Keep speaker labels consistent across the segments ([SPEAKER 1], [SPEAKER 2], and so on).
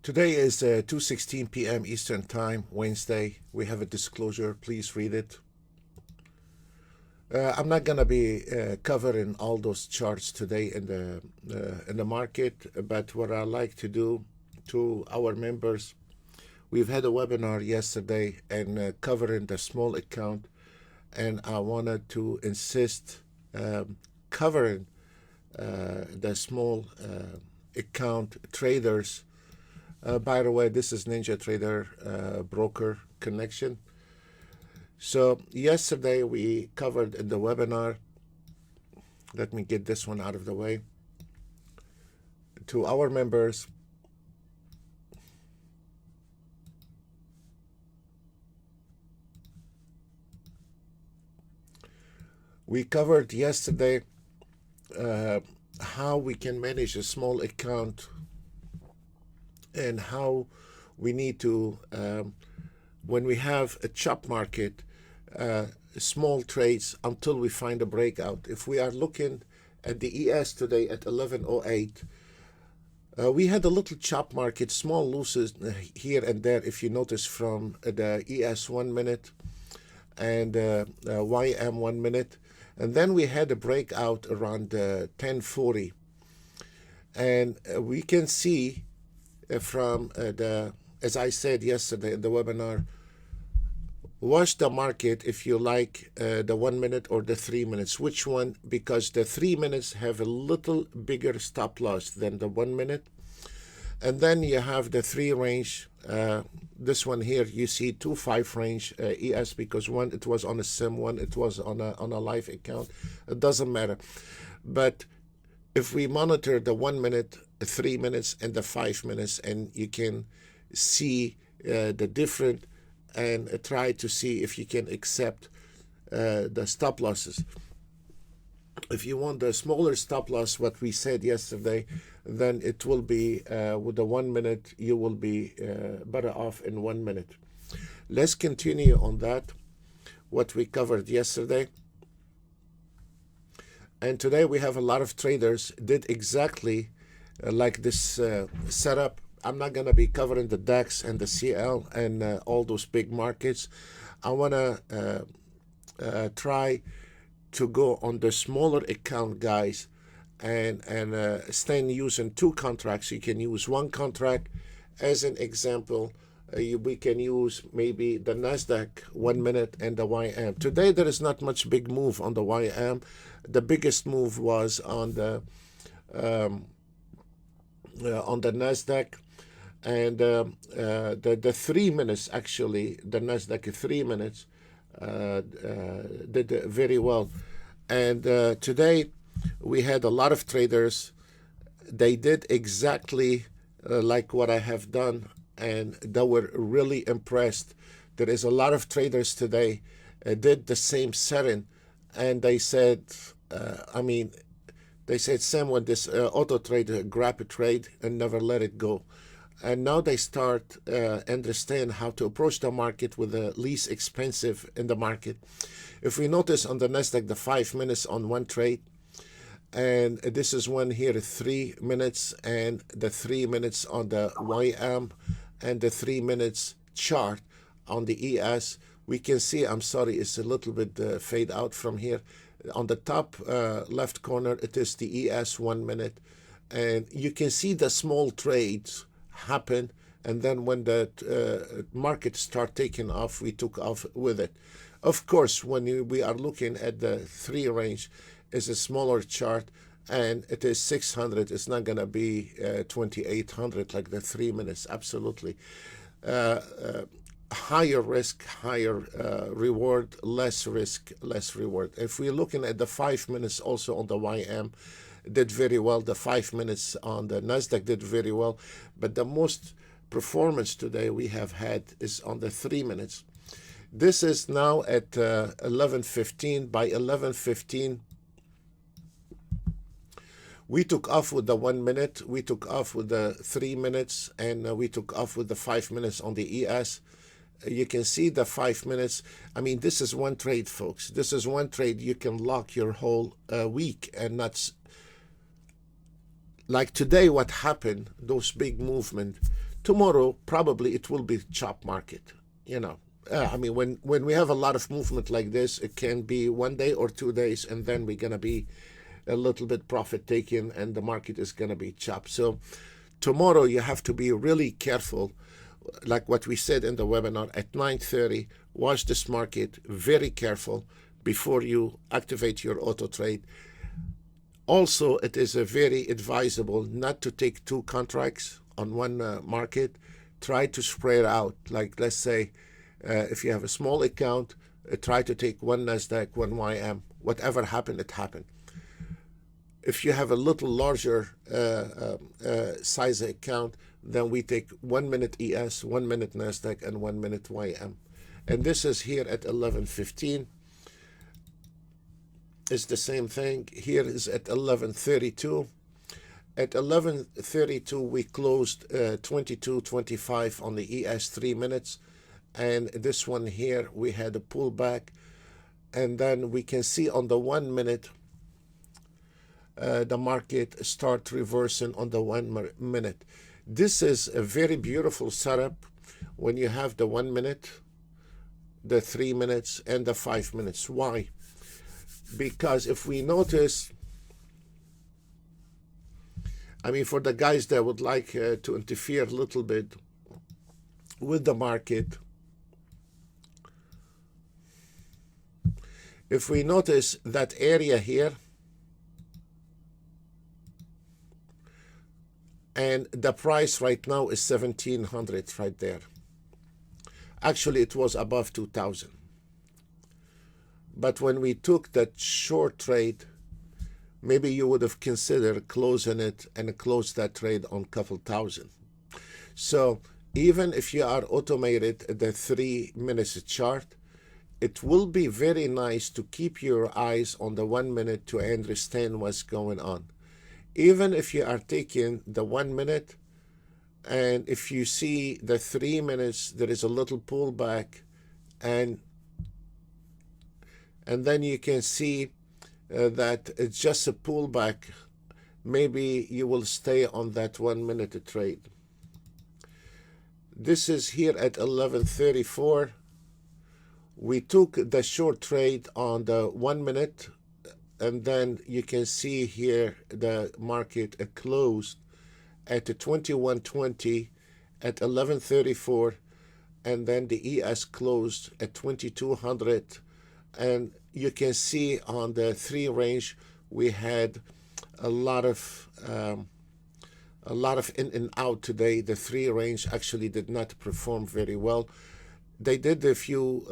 [SPEAKER 1] Today is 2:16 p.m. Eastern Time, Wednesday. We have a disclosure. Please read it. I'm not gonna be covering all those charts today in the market, but what I like to do to our members, we've had a webinar yesterday and covering the small account, and I wanted to insist covering the small account traders. By the way, this is Ninja Trader Broker Connection. So yesterday we covered in the webinar, let me get this one out of the way, to our members, we covered yesterday how we can manage a small account and how we need to, when we have a chop market, small trades until we find a breakout. If we are looking at the ES today at 1108, we had a little chop market, small losses here and there, if you notice, from the ES 1 minute and YM 1 minute. And then we had a breakout around 1040. And we can see from as I said yesterday in the webinar, watch the market if you like the 1 minute or the 3 minutes. Which one? Because the 3 minutes have a little bigger stop loss than the 1 minute. And then you have the 3 range. This one here, you see 2-5 range ES, because one, it was on a sim, one, it was on a live account. It doesn't matter. But if we monitor the 1 minute, 3 minutes, and the 5 minutes, and you can see the different, and try to see if you can accept the stop losses. If you want the smaller stop loss, what we said yesterday, then it will be with the 1 minute, you will be better off in 1 minute. Let's continue on that, what we covered yesterday. And today we have a lot of traders did exactly like this setup. I'm not going to be covering the DAX and the CL and all those big markets. I want to try to go on the smaller account, guys, and stay using 2 contracts. You can use 1 contract as an example. We can use maybe the NASDAQ 1 minute and the YM. Today there is not much big move on the YM. The biggest move was on the NASDAQ, and the 3 minutes, actually, the NASDAQ 3 minutes did very well. And today we had a lot of traders. They did exactly like what I have done, and they were really impressed. There is a lot of traders today did the same setting, and they said, they said, Sam, when this auto trader grab a trade and never let it go. And now they start understand how to approach the market with the least expensive in the market. If we notice on the NASDAQ, the 5 minutes on one trade, and this is one here, 3 minutes, and the 3 minutes on the YM, and the 3 minutes chart on the ES, we can see, I'm sorry, it's a little bit fade out from here. On the top left corner, it is the ES 1 minute, and you can see the small trades happen, and then when the market start taking off, we took off with it. Of course, when we are looking at the 3 range, is a smaller chart, and it is 600. It's not going to be 2800 like the 3 minutes. Absolutely. Higher risk, higher reward, less risk, less reward. If we're looking at the 5 minutes also on the YM, did very well. The 5 minutes on the NASDAQ did very well. But the most performance today we have had is on the 3 minutes. This is now at 11:15. By 11:15, we took off with the 1 minute, we took off with the 3 minutes, and we took off with the 5 minutes on the ES. You can see the 5 minutes. I mean, this is one trade, folks. This is one trade. You can lock your whole week, and that's like today what happened, those big movement. Tomorrow, probably it will be chop market. You know, I mean, when we have a lot of movement like this, it can be 1 day or 2 days, and then we're gonna be a little bit profit taking, and the market is gonna be chopped. So tomorrow you have to be really careful, like what we said in the webinar at 9:30. Watch this market very careful before you activate your auto trade. Also, it is a very advisable not to take two contracts on one market. Try to spread out. Like, let's say, if you have a small account, try to take one NASDAQ, one YM. Whatever happened, it happened. If you have a little larger size account, then we take 1 minute ES, 1 minute NASDAQ, and 1 minute YM. And this is here at 11:15. It's the same thing. Here is at 11:32. At 11:32, we closed 22.25 on the ES 3 minutes. And this one here, we had a pullback. And then we can see on the 1 minute, the market start reversing on the 1 minute. This is a very beautiful setup when you have the 1 minute, the 3 minutes, and the 5 minutes. Why? Because if we notice, I mean, for the guys that would like to interfere a little bit with the market, if we notice that area here, and the price right now is 1,700 right there. Actually, it was above 2,000. But when we took that short trade, maybe you would have considered closing it and close that trade on a couple thousand. So even if you are automated the 3 minutes chart, it will be very nice to keep your eyes on the 1 minute to understand what's going on. Even if you are taking the 1 minute, and if you see the 3 minutes, there is a little pullback, and then you can see that it's just a pullback. Maybe you will stay on that 1 minute trade. This is here at 11:34. We took the short trade on the 1 minute, and then you can see here the market closed at 21.20 at 11:34, and then the ES closed at 2200. And you can see on the 3 range we had a lot of in and out today. The 3 range actually did not perform very well. They did a few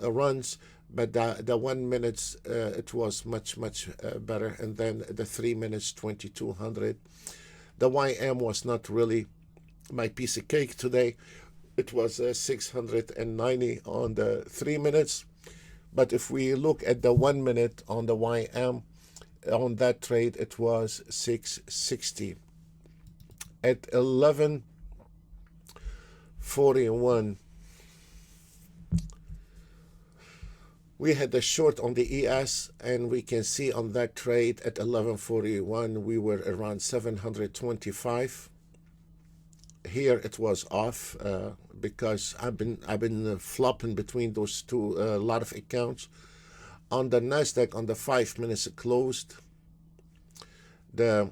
[SPEAKER 1] runs, but the 1 minutes it was much better, and then the 3 minutes 2200. The YM was not really my piece of cake today. It was 690 on the 3 minutes. But if we look at the 1 minute on the YM, on that trade, it was 660. At 11:41, we had a short on the ES, and we can see on that trade at 11:41, we were around 725. Here it was off because I've been flopping between those two, a lot of accounts. On the NASDAQ, on the 5 minutes it closed the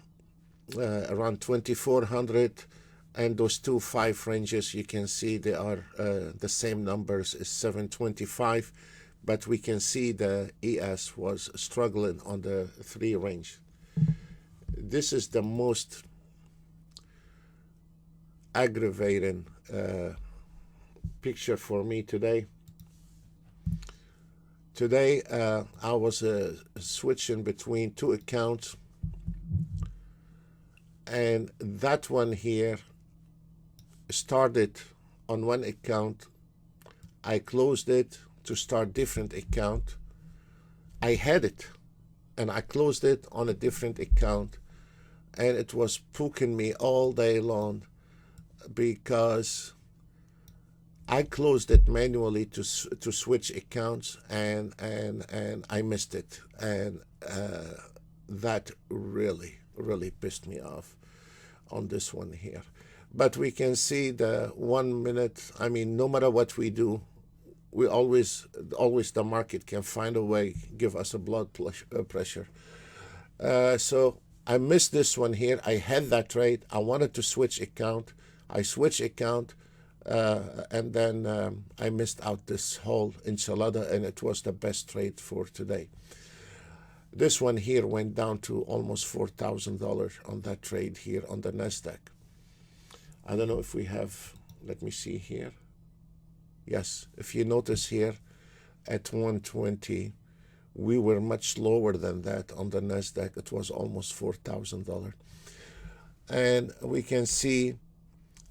[SPEAKER 1] around 2,400, and those 2-5 ranges, you can see they are the same numbers as 725, but we can see the ES was struggling on the 3 range. This is the most aggravating picture for me today. Today I was switching between 2 accounts, and that one here started on 1 account. I closed it to start different account. I had it and I closed it on a different account, and it was poking me all day long because I closed it manually to switch accounts, and I missed it, and that really pissed me off on this one here. but we can see the 1 minute. I mean, no matter what we do, we always the market can find a way, give us a pressure. So I missed this one here. I had that trade. I wanted to switch account. I switched account, and then I missed out this whole enchilada, and it was the best trade for today. This one here went down to almost $4,000 on that trade here on the Nasdaq. I don't know if we have. Let me see here. Yes, if you notice here, at 120. We were much lower than that on the Nasdaq. It was almost $4,000, and we can see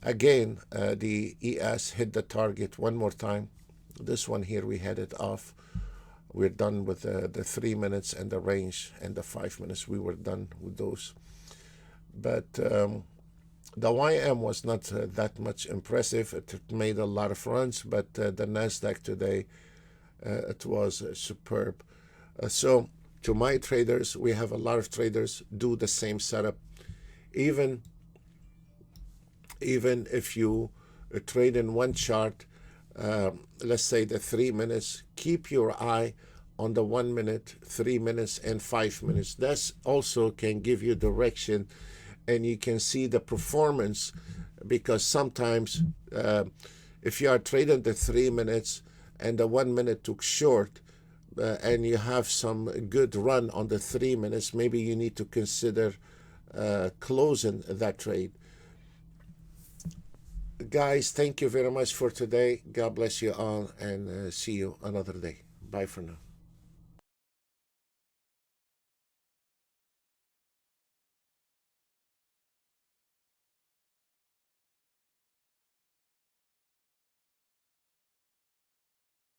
[SPEAKER 1] again the ES hit the target one more time. This one here we had it off. We're done with the 3 minutes and the range, and the 5 minutes. We were done with those, but the YM was not that much impressive. It made a lot of runs, but the Nasdaq today, it was superb. So to my traders, we have a lot of traders do the same setup. Even if you trade in one chart, let's say the 3 minutes, keep your eye on the 1 minute, 3 minutes, and 5 minutes. That also can give you direction, and you can see the performance, because sometimes if you are trading the 3 minutes and the 1 minute took short, and you have some good run on the 3 minutes, maybe you need to consider closing that trade. Guys, thank you very much for today. God bless you all, and see you another day. Bye for now.